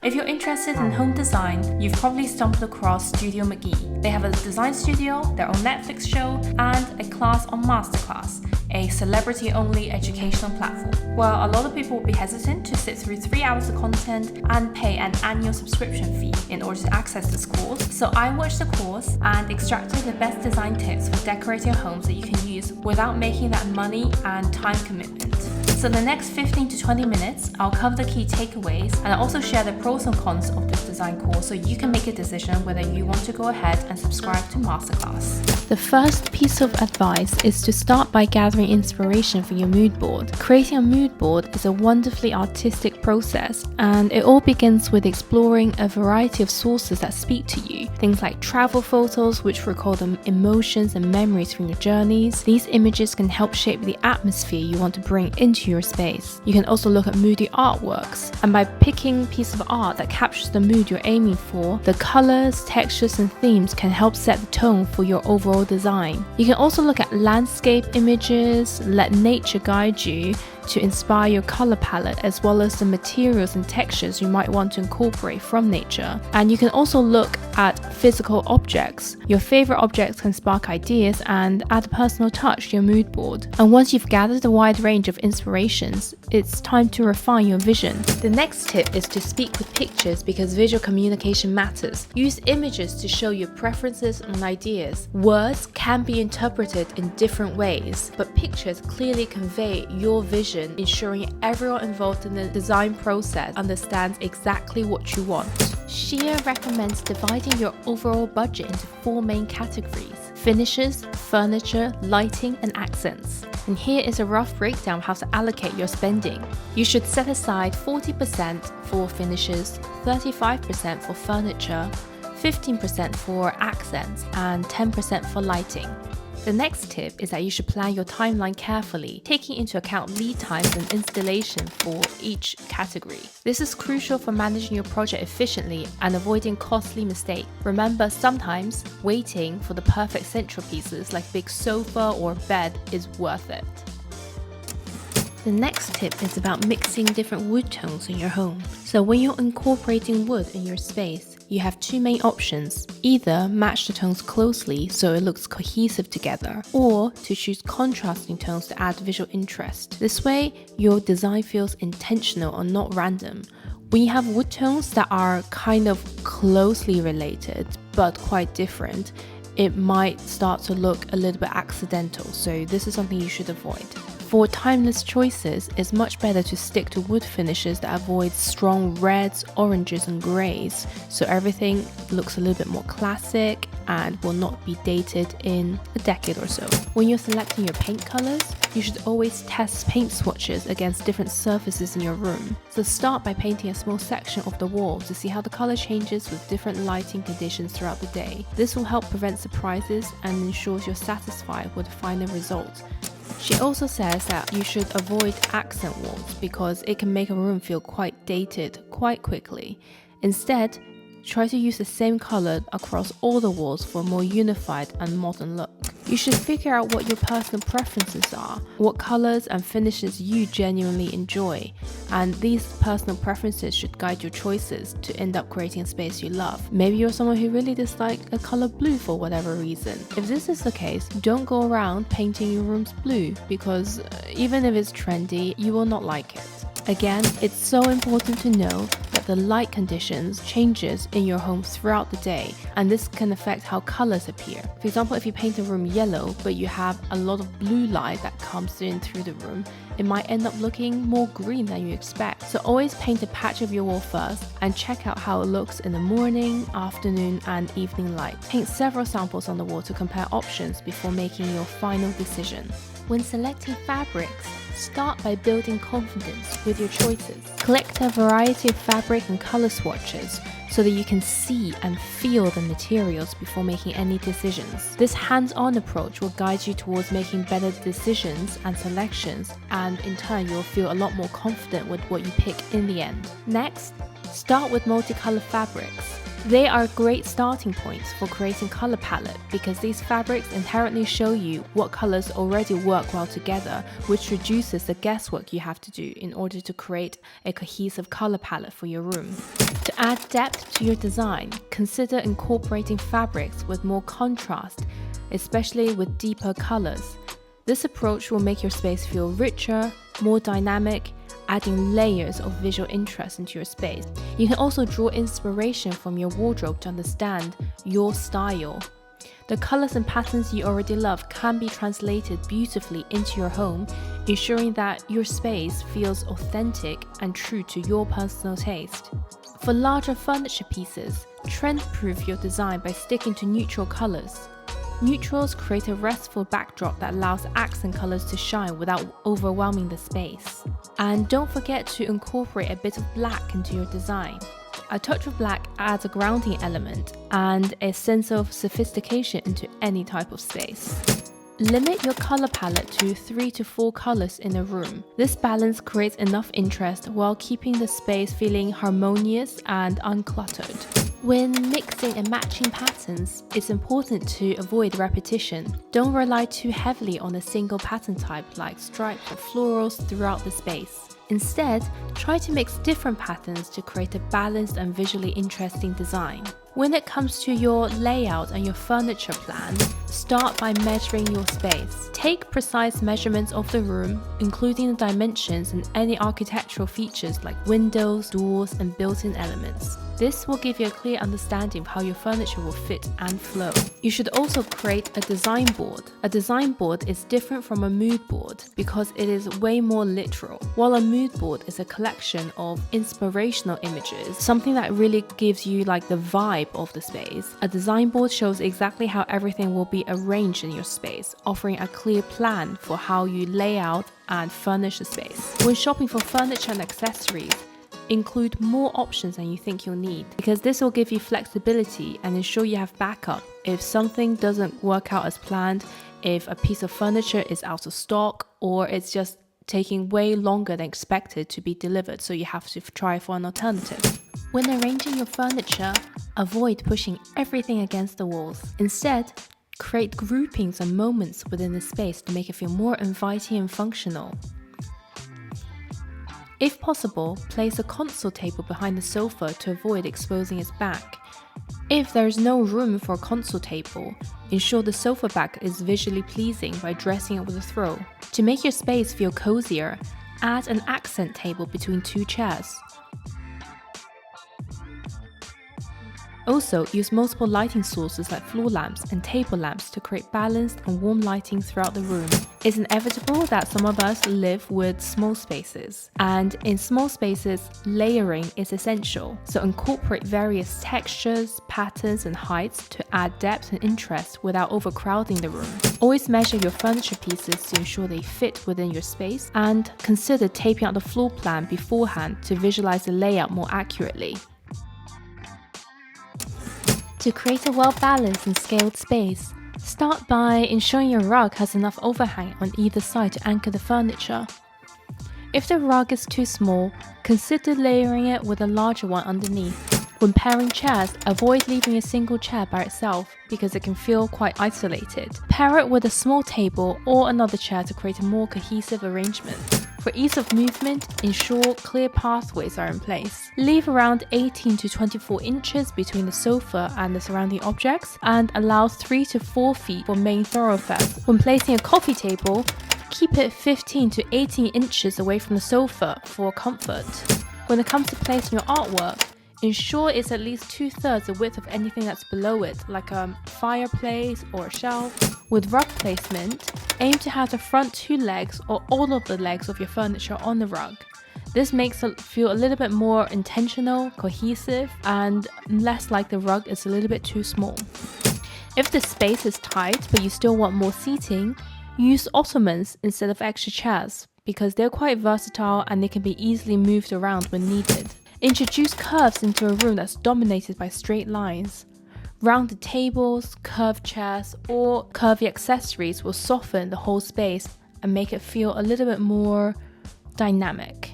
If you're interested in home design, you've probably stumbled across Studio McGee. They have a design studio, their own Netflix show, and a class on Masterclass, a celebrity-only educational platform. Well, a lot of people will be hesitant to sit through 3 hours of content and pay an annual subscription fee in order to access this course. So I watched the course and extracted the best design tips for decorating your homes that you can use without making that money and time commitment. So the next 15 to 20 minutes, I'll cover the key takeaways and I'll also share the pros and cons of this design course so you can make a decision whether you want to go ahead and subscribe to Masterclass. The first piece of advice is to start by gathering inspiration for your mood board. Creating a mood board is a wonderfully artistic process, and it all begins with exploring a variety of sources that speak to you. Things like travel photos, which recall the emotions and memories from your journeys. These images can help shape the atmosphere you want to bring into your space. You can also look at moody artworks, and by picking a piece of art that captures the mood you're aiming for, the colors, textures, and themes can help set the tone for your overall design. You can also look at landscape images, let nature guide you to inspire your color palette, as well as the materials and textures you might want to incorporate from nature. And you can also look at physical objects. Your favorite objects can spark ideas and add a personal touch to your mood board. And once you've gathered a wide range of inspirations, it's time to refine your vision. The next tip is to speak with pictures because visual communication matters. Use images to show your preferences and ideas. Words can be interpreted in different ways, but pictures clearly convey your vision, ensuring everyone involved in the design process understands exactly what you want. Shea recommends dividing your overall budget into 4 main categories: finishes, furniture, lighting, and accents. And here is a rough breakdown of how to allocate your spending. You should set aside 40% for finishes, 35% for furniture, 15% for accents, and 10% for lighting. The next tip is that you should plan your timeline carefully, taking into account lead times and installation for each category. This is crucial for managing your project efficiently and avoiding costly mistakes. Remember, sometimes waiting for the perfect centerpieces like big sofa or bed is worth it. The next tip is about mixing different wood tones in your home. So when you're incorporating wood in your space, you have 2 main options: either match the tones closely so it looks cohesive together, or to choose contrasting tones to add visual interest. This way, your design feels intentional or not random. When you have wood tones that are kind of closely related but quite different, it might start to look a little bit accidental, so this is something you should avoid. For timeless choices, it's much better to stick to wood finishes that avoid strong reds, oranges, and greys, so everything looks a little bit more classic and will not be dated in a decade or so. When you're selecting your paint colors, you should always test paint swatches against different surfaces in your room. So start by painting a small section of the wall to see how the color changes with different lighting conditions throughout the day. This will help prevent surprises and ensures you're satisfied with the final result. She also says that you should avoid accent walls because it can make a room feel quite dated quite quickly. Instead, try to use the same color across all the walls for a more unified and modern look. You should figure out what your personal preferences are, what colors and finishes you genuinely enjoy, and these personal preferences should guide your choices to end up creating a space you love. Maybe you're someone who really dislikes a color blue for whatever reason. If this is the case, don't go around painting your rooms blue because even if it's trendy, you will not like it. Again, it's so important to know that the light conditions changes in your home throughout the day, and this can affect how colors appear. For example, if you paint a room yellow but you have a lot of blue light that comes in through the room, it might end up looking more green than you expect. So always paint a patch of your wall first and check out how it looks in the morning, afternoon, and evening light. Paint several samples on the wall to compare options before making your final decision. When selecting fabrics, start by building confidence with your choices. Collect a variety of fabric and color swatches so that you can see and feel the materials before making any decisions. This hands-on approach will guide you towards making better decisions and selections, and in turn you'll feel a lot more confident with what you pick in the end. Next, start with multicolored fabrics. They are great starting points for creating color palette because these fabrics inherently show you what colors already work well together, which reduces the guesswork you have to do in order to create a cohesive color palette for your room. To add depth to your design, consider incorporating fabrics with more contrast, especially with deeper colors. This approach will make your space feel richer, more dynamic, adding layers of visual interest into your space. You can also draw inspiration from your wardrobe to understand your style. The colors and patterns you already love can be translated beautifully into your home, ensuring that your space feels authentic and true to your personal taste. For larger furniture pieces, trend-proof your design by sticking to neutral colors. Neutrals create a restful backdrop that allows accent colors to shine without overwhelming the space. And don't forget to incorporate a bit of black into your design. A touch of black adds a grounding element and a sense of sophistication into any type of space. Limit your color palette to 3 to 4 colors in a room. This balance creates enough interest while keeping the space feeling harmonious and uncluttered. When mixing and matching patterns, it's important to avoid repetition. Don't rely too heavily on a single pattern type like stripes or florals throughout the space. Instead, try to mix different patterns to create a balanced and visually interesting design. When it comes to your layout and your furniture plan, start by measuring your space. Take precise measurements of the room, including the dimensions and any architectural features like windows, doors, and built-in elements. This will give you a clear understanding of how your furniture will fit and flow. You should also create a design board. A design board is different from a mood board because it is way more literal. While a mood board is a collection of inspirational images, something that really gives you like the vibe of the space, a design board shows exactly how everything will be arranged in your space, offering a clear plan for how you lay out and furnish the space. When shopping for furniture and accessories, include more options than you think you'll need, because this will give you flexibility and ensure you have backup if something doesn't work out as planned, if a piece of furniture is out of stock, or it's just taking way longer than expected to be delivered, so you have to try for an alternative. When arranging your furniture, avoid pushing everything against the walls. Instead, create groupings and moments within the space to make it feel more inviting and functional. If possible, place a console table behind the sofa to avoid exposing its back. If there is no room for a console table, ensure the sofa back is visually pleasing by dressing it with a throw. To make your space feel cozier, add an accent table between 2 chairs. Also, use multiple lighting sources like floor lamps and table lamps to create balanced and warm lighting throughout the room. It's inevitable that some of us live with small spaces, and in small spaces, layering is essential. So incorporate various textures, patterns, and heights to add depth and interest without overcrowding the room. Always measure your furniture pieces to ensure they fit within your space, and consider taping out the floor plan beforehand to visualize the layout more accurately. To create a well-balanced and scaled space, start by ensuring your rug has enough overhang on either side to anchor the furniture. If the rug is too small, consider layering it with a larger one underneath. When pairing chairs, avoid leaving a single chair by itself because it can feel quite isolated. Pair it with a small table or another chair to create a more cohesive arrangement. For ease of movement, ensure clear pathways are in place. Leave around 18 to 24 inches between the sofa and the surrounding objects, and allow 3 to 4 feet for main thoroughfares. When placing a coffee table, keep it 15 to 18 inches away from the sofa for comfort. When it comes to placing your artwork, ensure it's at least 2/3 the width of anything that's below it, like a fireplace or a shelf. With rug placement, aim to have the front 2 legs or all of the legs of your furniture on the rug. This makes it feel a little bit more intentional, cohesive, and less like the rug is a little bit too small. If the space is tight but you still want more seating, use ottomans instead of extra chairs because they're quite versatile and they can be easily moved around when needed. Introduce curves into a room that's dominated by straight lines. Rounded tables, curved chairs, or curvy accessories will soften the whole space and make it feel a little bit more dynamic.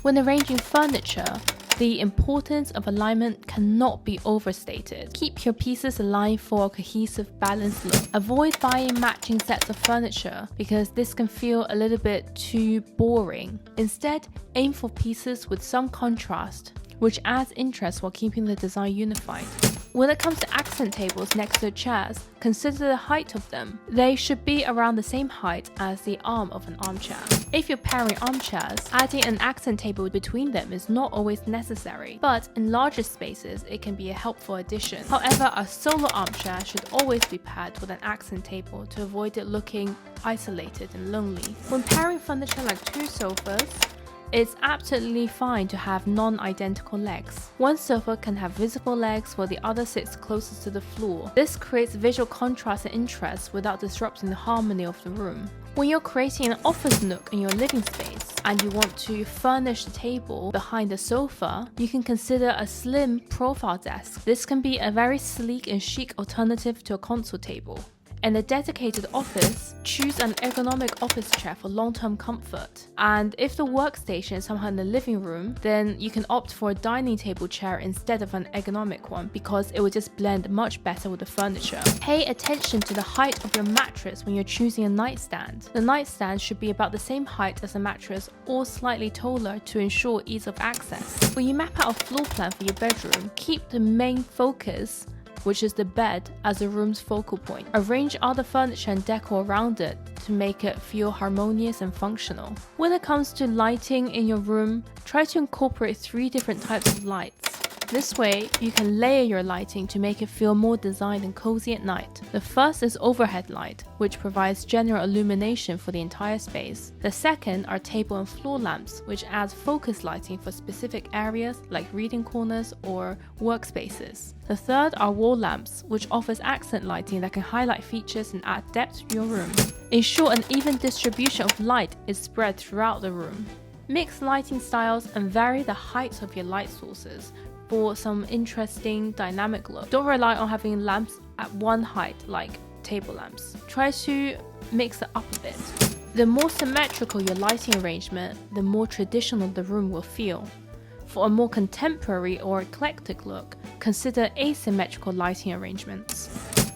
When arranging furniture, The importance of alignment cannot be overstated. Keep your pieces aligned for a cohesive, balanced look. Avoid buying matching sets of furniture because this can feel a little bit too boring. Instead, aim for pieces with some contrast, which adds interest while keeping the design unified. When it comes to accent tables next to the chairs, consider the height of them. They should be around the same height as the arm of an armchair. If you're pairing armchairs, adding an accent table between them is not always necessary, but in larger spaces, it can be a helpful addition. However, a solo armchair should always be paired with an accent table to avoid it looking isolated and lonely. When pairing furniture like two sofas, it's absolutely fine to have non-identical legs. One sofa can have visible legs while the other sits closest to the floor. This creates visual contrast and interest without disrupting the harmony of the room. When you're creating an office nook in your living space and you want to furnish the table behind the sofa, you can consider a slim profile desk. This can be a very sleek and chic alternative to a console table. In a dedicated office, choose an ergonomic office chair for long-term comfort. And if the workstation is somehow in the living room, then you can opt for a dining table chair instead of an ergonomic one because it will just blend much better with the furniture. Pay attention to the height of your mattress when you're choosing a nightstand. The nightstand should be about the same height as the mattress or slightly taller to ensure ease of access. When you map out a floor plan for your bedroom, keep the main focus, which is the bed, as the room's focal point. Arrange other furniture and decor around it to make it feel harmonious and functional. When it comes to lighting in your room, try to incorporate 3 different types of lights. This way, you can layer your lighting to make it feel more designed and cozy at night. The first is overhead light, which provides general illumination for the entire space. The second are table and floor lamps, which adds focus lighting for specific areas like reading corners or workspaces. The third are wall lamps, which offers accent lighting that can highlight features and add depth to your room. Ensure an even distribution of light is spread throughout the room. Mix lighting styles and vary the heights of your light sources for some interesting dynamic look. Don't rely on having lamps at one height like table lamps. Try to mix it up a bit. The more symmetrical your lighting arrangement, the more traditional the room will feel. For a more contemporary or eclectic look, consider asymmetrical lighting arrangements.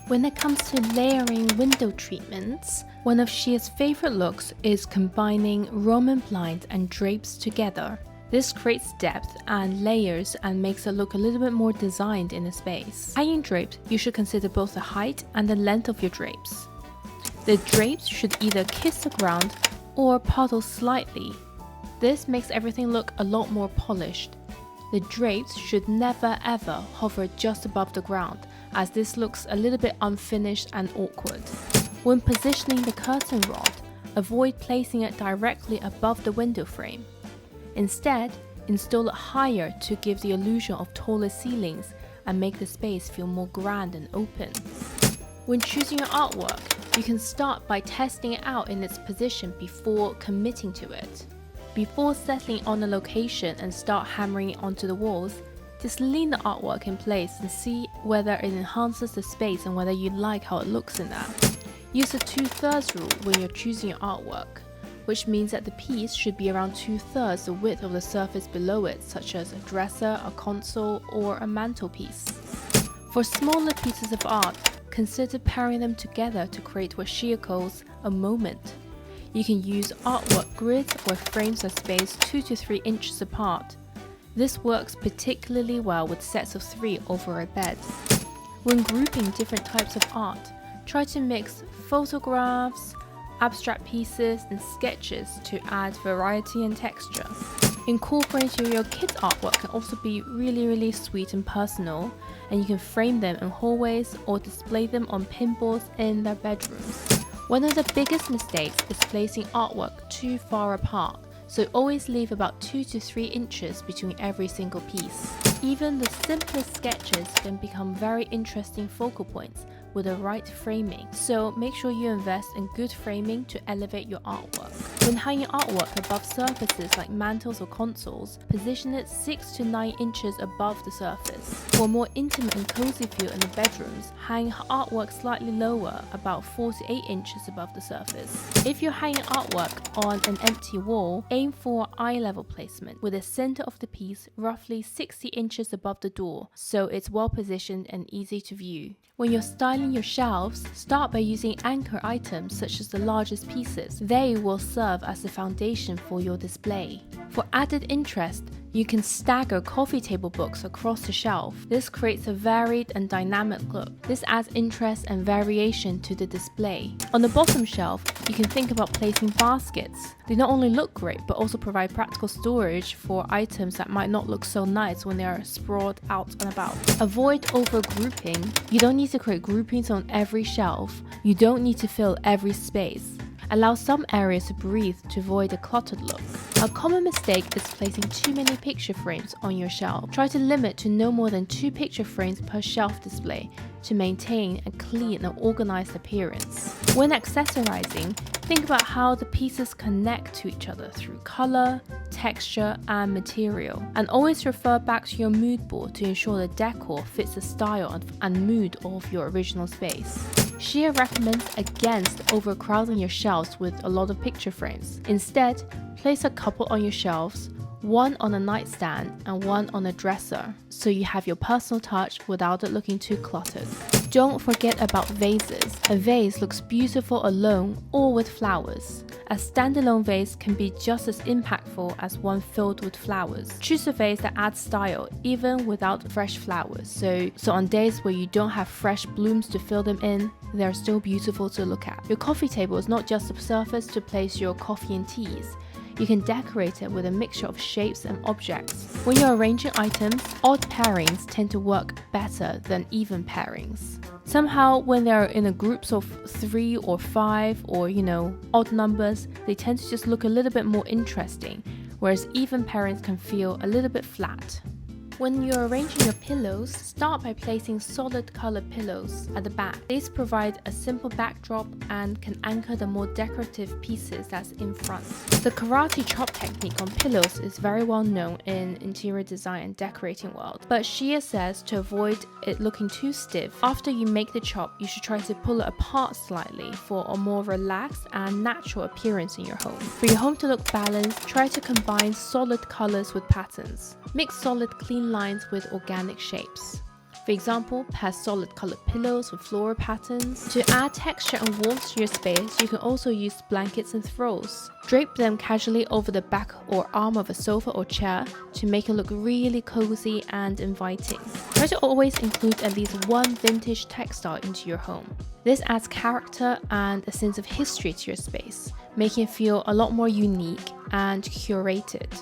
When it comes to layering window treatments, one of Shea's favorite looks is combining Roman blinds and drapes together. This creates depth and layers and makes it look a little bit more designed in the space. Hanging drapes, you should consider both the height and the length of your drapes. The drapes should either kiss the ground or puddle slightly. This makes everything look a lot more polished. The drapes should never ever hover just above the ground, as this looks a little bit unfinished and awkward. When positioning the curtain rod, avoid placing it directly above the window frame. Instead, install it higher to give the illusion of taller ceilings and make the space feel more grand and open. When choosing your artwork, you can start by testing it out in its position before committing to it. Before settling on a location and start hammering it onto the walls, just lean the artwork in place and see whether it enhances the space and whether you like how it looks in that. Use the 2/3 rule when you're choosing your artwork, which means that the piece should be around 2/3 the width of the surface below it, such as a dresser, a console, or a mantelpiece. For smaller pieces of art, consider pairing them together to create what Shea calls a moment. You can use artwork grids or frames that space 2 to 3 inches apart. This works particularly well with sets of 3 over a bed. When grouping different types of art, try to mix photographs, abstract pieces, and sketches to add variety and texture. Incorporating your kids' artwork can also be really sweet and personal, and you can frame them in hallways or display them on pinboards in their bedrooms. One of the biggest mistakes is placing artwork too far apart, so always leave about 2 to 3 inches between every single piece. Even the simplest sketches can become very interesting focal points with the right framing, so make sure you invest in good framing to elevate your artwork. When hanging artwork above surfaces like mantles or consoles, position it 6 to 9 inches above the surface. For a more intimate and cozy feel in the bedrooms, hang artwork slightly lower, about 4 to 8 inches above the surface. If you're hanging artwork on an empty wall, aim for eye level placement, with the center of the piece roughly 60 inches above the door, so it's well positioned and easy to view. When you're styling your shelves, start by using anchor items such as the largest pieces. They will serve as the foundation for your display. For added interest, you can stagger coffee table books across the shelf. This creates a varied and dynamic look. This adds interest and variation to the display. On the bottom shelf, you can think about placing baskets. They not only look great, but also provide practical storage for items that might not look so nice when they are sprawled out and about. Avoid over-grouping. You don't need to create groupings on every shelf. You don't need to fill every space. Allow some areas to breathe to avoid a cluttered look. A common mistake is placing too many picture frames on your shelf. Try to limit to no more than 2 picture frames per shelf display to maintain a clean and organized appearance. When accessorizing, think about how the pieces connect to each other through color, texture, and material. And always refer back to your mood board to ensure the decor fits the style and mood of your original space. Shea recommends against overcrowding your shelves with a lot of picture frames. Instead, place a couple on your shelves, one on a nightstand and one on a dresser, so you have your personal touch without it looking too cluttered. Don't forget about vases. A vase looks beautiful alone or with flowers. A standalone vase can be just as impactful as one filled with flowers. Choose a vase that adds style even without fresh flowers, so on days where you don't have fresh blooms to fill them in, they're still beautiful to look at. Your coffee table is not just a surface to place your coffee and teas. You can decorate it with a mixture of shapes and objects. When you're arranging items, odd pairings tend to work better than even pairings. Somehow, when they're in a groups of 3 or 5 or, odd numbers, they tend to just look a little bit more interesting, whereas even pairings can feel a little bit flat. When you're arranging your pillows, start by placing solid colored pillows at the back. These provide a simple backdrop and can anchor the more decorative pieces that's in front. The karate chop technique on pillows is very well known in interior design and decorating world, but Shea says to avoid it looking too stiff, after you make the chop, you should try to pull it apart slightly for a more relaxed and natural appearance in your home. For your home to look balanced, try to combine solid colors with patterns. Mix solid clean lines with organic shapes. For example, pair solid colored pillows with floral patterns. To add texture and warmth to your space, you can also use blankets and throws. Drape them casually over the back or arm of a sofa or chair to make it look really cozy and inviting. Try to always include at least one vintage textile into your home. This adds character and a sense of history to your space, making it feel a lot more unique and curated.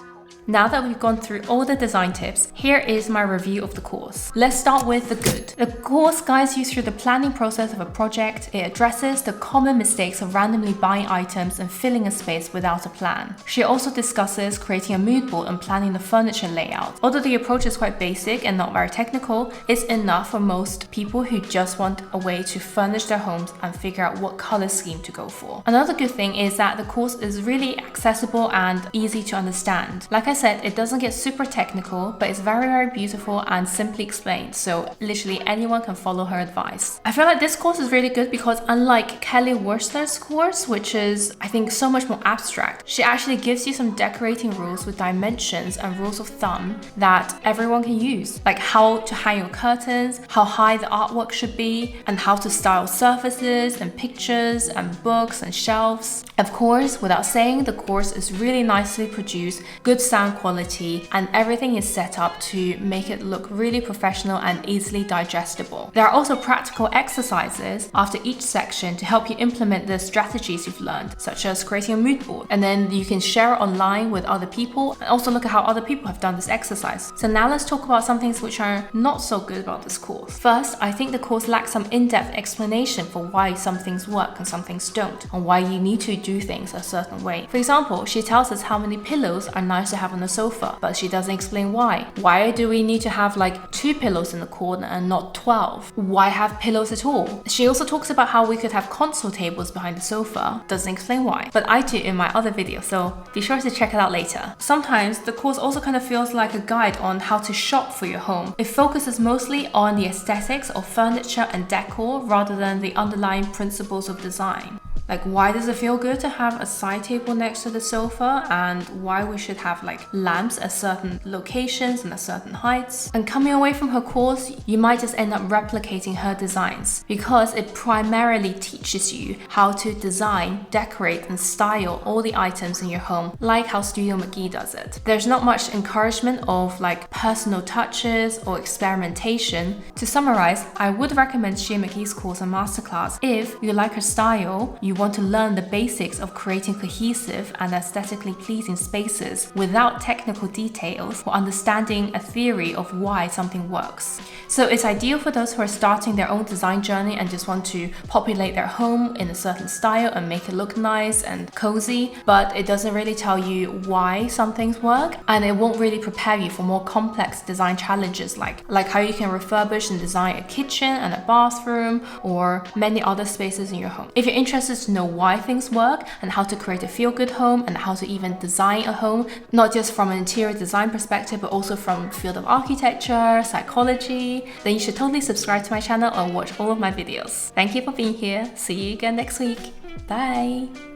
Now that we've gone through all the design tips, here is my review of the course. Let's start with the good. The course guides you through the planning process of a project. It addresses the common mistakes of randomly buying items and filling a space without a plan. She also discusses creating a mood board and planning the furniture layout. Although the approach is quite basic and not very technical, it's enough for most people who just want a way to furnish their homes and figure out what color scheme to go for. Another good thing is that the course is really accessible and easy to understand. Like I said, it doesn't get super technical, but it's very, very beautiful and simply explained, so literally anyone can follow her advice. I feel like this course is really good because unlike Kelly Worcest's course, which is, I think, so much more abstract, she actually gives you some decorating rules with dimensions and rules of thumb that everyone can use, like how to hang your curtains, how high the artwork should be, and how to style surfaces and pictures and books and shelves. Of course, without saying, the course is really nicely produced, good sound quality, and everything is set up to make it look really professional and easily digestible. There are also practical exercises after each section to help you implement the strategies you've learned, such as creating a mood board, and then you can share it online with other people and also look at how other people have done this exercise. So now let's talk about some things which are not so good about this course. First, I think the course lacks some in-depth explanation for why some things work and some things don't, and why you need to do things a certain way. For example, she tells us how many pillows are nice to have have on the sofa, but she doesn't explain why. Why do we need to have like 2 pillows in the corner and not 12? Why have pillows at all? She also talks about how we could have console tables behind the sofa. Doesn't explain why, but I do in my other video, so be sure to check it out later. Sometimes the course also kind of feels like a guide on how to shop for your home. It focuses mostly on the aesthetics of furniture and decor rather than the underlying principles of design. Like, why does it feel good to have a side table next to the sofa, and why we should have like lamps at certain locations and at certain heights. And coming away from her course, you might just end up replicating her designs because it primarily teaches you how to design, decorate, and style all the items in your home, like how Studio McGee does it. There's not much encouragement of like personal touches or experimentation. To summarize, I would recommend Shea McGee's course and masterclass if you like her style, you want to learn the basics of creating cohesive and aesthetically pleasing spaces without technical details, or understanding a theory of why something works. So it's ideal for those who are starting their own design journey and just want to populate their home in a certain style and make it look nice and cozy, but it doesn't really tell you why some things work, and it won't really prepare you for more complex design challenges like how you can refurbish and design a kitchen and a bathroom or many other spaces in your home. If you're interested to know why things work and how to create a feel-good home and how to even design a home, not just from an interior design perspective but also from the field of architecture, psychology, then you should totally subscribe to my channel and watch all of my videos. Thank you for being here. See you again next week. Bye!